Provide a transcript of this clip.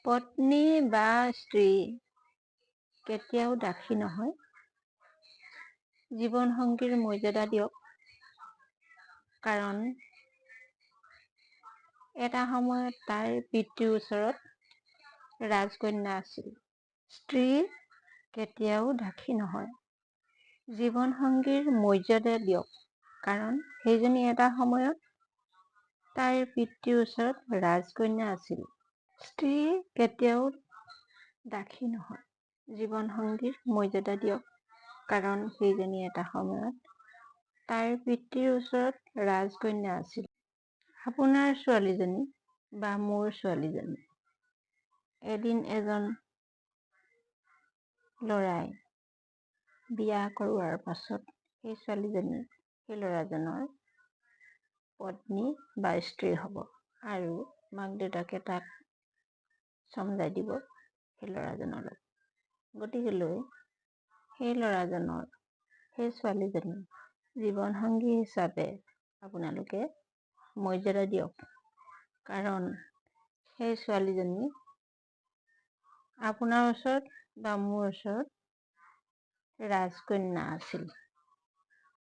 পত্নী বা স্ত্ৰী কেতিয়াও দাসী নহয়। জীৱন সংগীৰ মৰ্যাদা দিয়ক, কাৰণ এটা সময়ত তাইৰ পিতৃৰ ওচৰত ৰাজকন্যা আছিল। স্ত্ৰী কেতিয়াও দাসী নহয়। জীৱন সংগীৰ মৰ্যাদা দিয়ক, কাৰণ সেইজনী এটা সময়ত তাইৰ পিতৃৰ ওচৰত ৰাজকন্যা আছিল। স্ত্ৰী কেতিয়াও দাসী নহয়। জীৱন সংগীৰ মৰ্যাদা দিয়ক, কাৰণ সেইজনী এটা সময়ত তাইৰ পিতৃৰ ওচৰত ৰাজকন্যা আছিল। আপোনাৰ ছোৱালীজনী বা মোৰ ছোৱালীজনী এদিন এজন ল'ৰাই বিয়া কৰোৱাৰ পাছত সেই ছোৱালীজনী সেই ল'ৰাজনৰ পত্নী বা স্ত্ৰী হ'ব, আৰু মাক দেউতাকে তাক চমজাই দিব সেই ল'ৰাজনলৈ। গতিকেলৈ সেই ল'ৰাজনৰ সেই ছোৱালীজনী জীৱন সংগী হিচাপে আপোনালোকে মৰ্যাদা দিয়ক, কাৰণ সেই ছোৱালীজনী আপোনাৰ ওচৰত বা মোৰ ওচৰত ৰাজকন্যা আছিল।